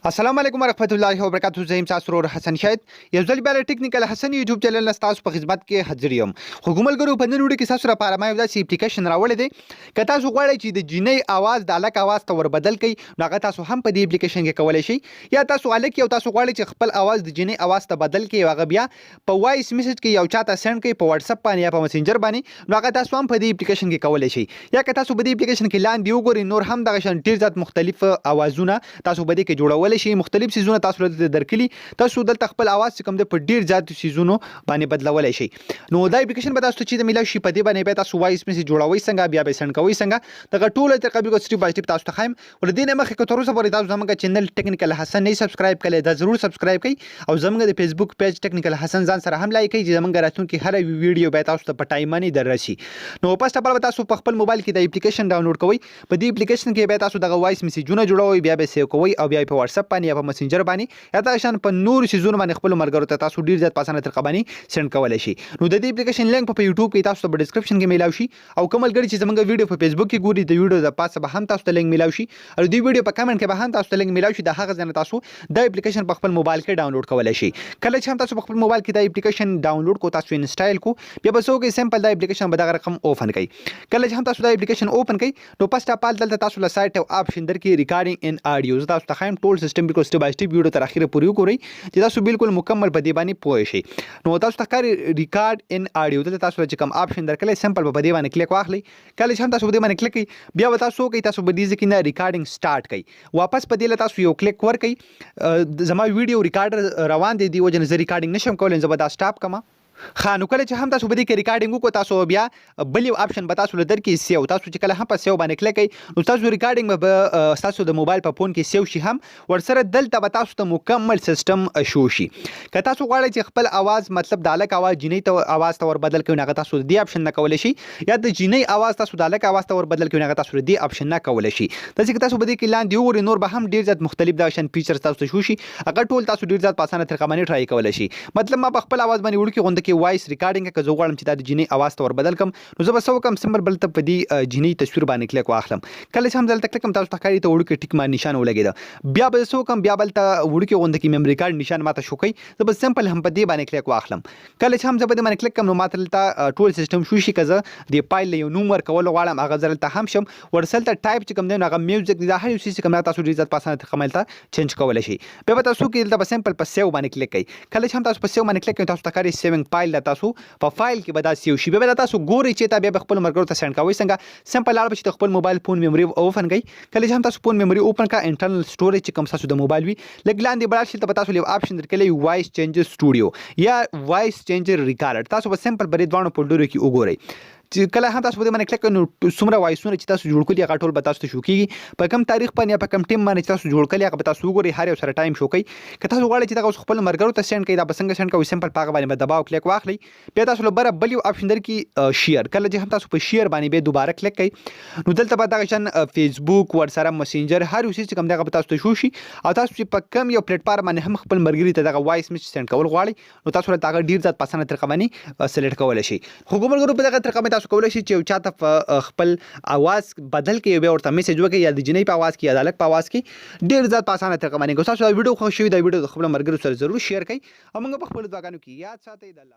السلام علیکم ورحمت الله وبرکاتہ. زه تاسو ورور حسن شاهد یو ځل بیا ټیکنیکل حسن یوټیوب چینل تاسو په خدمت کې حاضر یم. خو ګملګرو په نن وړي کې تاسو لپاره ما یو داسې اپلیکیشن راوړی دی که تاسو غواړئ چې د جینۍ आवाज د الک आवाज ته ور بدل کړئ نو هغه تاسو هم په دې اپلیکیشن کې کولای شئ. یا تاسو الک یو تاسو غواړئ چې خپل आवाज د جینۍ आवाज ته بدل کړئ هغه بیا په وایس میسج کې یو چاته سند کړئ په واتس اپ باندې یا په مسنجر باندې نو هغه تاسو هم په دې اپلیکیشن کې کولای شئ. یا که تاسو په دې اپلیکیشن کې لاندې وګورئ نور هم دغه شان ډیر زیات مختلف आवाजونه تاسو به دې کې جوړول شئ. مختلف سيزونه تاسو ته درکلي تاسو دلته خپل आवाज کوم د په ډیر زیات سيزونو باندې بدلولای شئ. نو دا اپلیکیشن به تاسو ته چې د ملای شي په دې باندې به تاسو وایس میسج جوړوي څنګه بیا به سند کوي څنګه دغه ټول ترقبي کو سټیپ بای سټیپ تاسو ته خایم. ول دې نه مخکې تر اوسه پورې تاسو زموږ چینل ټیکنیکل حسن نه سبسکرایب کړئ دا ضرور سبسکرایب کړئ او زموږ د فیسبوک پیج ټیکنیکل حسن ځان سره هم لایک کړئ چې زموږ راتلونکي هر ویډیو به تاسو ته په ټایم باندې دررسي. نو پس ټاپل به تاسو په خپل موبایل کې د اپلیکیشن ډاونلوډ کوئ. په دې اپلیکیشن کې به تاسو دغه وایس میسجونه جوړوي بیا به سیو کوئ او بیا په واتس اپ باندې یا په مسنجر باندې یا تاسو په نور سيزونه باندې خپل مرګرو ته تاسو ډیر زیات پاسانه طریقه باندې سند کولای شئ. نو د دې اپلیکیشن لینک په یوټیوب کې تاسو ته په ډسکرپشن کې میلاوي شي او کومل غړي چې زموږ ویډیو په فیسبوک کې ګوري د ویډیو د پاسه به هم تاسو ته لینک میلاوي شي او د ویډیو په کمنټ کې به هم تاسو ته لینک میلاوي شي. د هغه ځنه تاسو د اپلیکیشن په خپل موبایل کې ډاونلوډ کولای شئ. کله چې هم تاسو په خپل موبایل کې د اپلیکیشن ډاونلوډ کو تاسو انسټال کو بیا به څوک سمپل د اپلیکیشن به دغه رقم اوپن کړئ. کله چې هم تاسو د اپلیکیشن اوپن کړئ نو پس ټاپال دلته تاسو له سایت او اپشن درکې ریکارډینګ ان اډیو تاسو ته خایم ټول سیستم بالکل سټیپ بای سټیپ ویډیو تر اخره پوری وګورئ چې تاسو بالکل مکمل په دې باندې پوه شئ. نو تاسو ته کار ریکارډ ان اډیو ته تاسو چې کوم اپشن درکړئ سمپل په دې باندې کلیک واخلئ. کله چې هم تاسو په دې باندې کلیک کړئ بیا به تاسو کوي تاسو به دې ځکه نه ریکارډینګ سٹارټ کړئ واپس په دې له تاسو یو کلیک ورکړئ. زما ویډیو ریکارډر روان دی وجه نه ریکارډینګ نشم کولای زه به دا سټاپ کما خانو. کله چې هم تاسو به دې کې ریکارډینګ وکړو تاسو بیا بل یو اپشن به تاسو لدر کې سیو تاسو چې کله هم په سیو باندې کلیک کړئ نو تاسو ریکارډینګ به تاسو د موبایل په فون کې سیو شي هم ورسره دلته به تاسو ته مکمل سیستم شو شي. که تاسو غواړئ چې خپل आवाज مطلب د الک आवाज جینۍ ته आवाज ته ور بدل کړئ هغه تاسو دې اپشن نه کولای شي یا د جینۍ आवाज تاسو د الک आवाज ته ور بدل کړئ هغه تاسو دې اپشن نه کولای شي. تاسو که تاسو به دې کې لاندې وګورئ نور به هم ډیر زیات مختلف د شان فیچرز تاسو ته شو شي هغه ټول تاسو ډیر زیات پاسانه طریقه باندې ټرای کولای شي. مطلب ما په خپل आवाज باندې وړو کې غونډه کې وایس ریکارډینګ که زه غواړم چې دا د جینۍ आवाज ته ور بدل کم نو زه به څه وکم سمبل بل ته په دې جینۍ تصویر باندې کلیک واخلم. کله چې هم دلته کلیک کوم تاسو ته ښکاري ته وړو کې ټیک ما نشان ولګېده بیا به څه وکم بیا بل ته وړو کې غونډه کې میموري کارت نشان ماته شو کوي زه به سمپل هم په دې باندې کلیک واخلم. کله چې هم زه په دې باندې کلیک کوم نو ماته دلته ټول سیستم شو شي که زه د فایل یو نوم ورکول غواړم هغه زه دلته هم شم ورسلته ټایپ چې کوم دی نو هغه میوزیک دا هر یو څه کوم تاسو ډېر زیات په اسانه طریقه باندې چینج کولی شئ. بیا به تاسو کې دلته به سمپل په سیو باندې کلیک کوئ. کله چې هم تاسو په سیو باندې کلیک کوئ تاسو ته ښکاري سیوینګ فایل ده تاسو په فایل کې به دا سیو شي. بیا تاسو ګورئ چې تا بیا خپل مرګرو ته سند کوئ څنګه سمپل اړ به چې خپل موبایل فون میموري اوپن کړئ. کله چې هم تاسو فون میموري اوپن کا انټرنل سټوریج چې کوم تاسو د موبایل وي لګ لاندې بل شي ته تاسو یو اپشن درکړئ وایس چینجر سټوډیو یا وایس چینجر ریکارډر تاسو به سمپل بری دوانو په ډورو کې وګورئ. کله هم تاسو په دې باندې کلیک نو څومره وایسونه چې تاسو جوړ کړي هغه ټول به تاسو ته شو کیږي په کوم تاریخ باندې په کوم ټیم باندې تاسو جوړ کړي هغه به تاسو وګورئ هر یو سره ټایم شو کوي. که تاسو غواړئ چې دا خپل مرګرو ته سند کړئ دا به څنګه سند کوئ سمپل پاغه باندې دباو کلیک واخلئ. بیا تاسو لپاره بل یو اپشن درکې شیر. کله چې هم تاسو په شیر باندې به دوباره کلیک کړئ نو دلته به دغه شان فیسبوک ورسره مسنجر هر یو څه کوم دغه به تاسو ته شو شي او تاسو چې په کوم یو پلیټ فارم باندې هم خپل مرګري ته دغه وایس میسج سند کول غواړئ نو تاسو له هغه ډیر ځات پاسانه طریقه باندې سلیکټ کولای شئ. خو ګمرګرو په دغه طریقه باندې تاسو کولای شئ چې چاته په خپل आवाज بدل کې بیا ورته میسج وکړي یا د جینۍ په आवाज کې یا د الک په आवाज کې ډیر ځات پاسانه طریقه باندې تاسو دا ویډیو خوښ شوی دا ویډیو خپل مرګرو سره ضرور شیر کړئ او موږ په خپل ځواګانو کې یاد ساتئ. د الله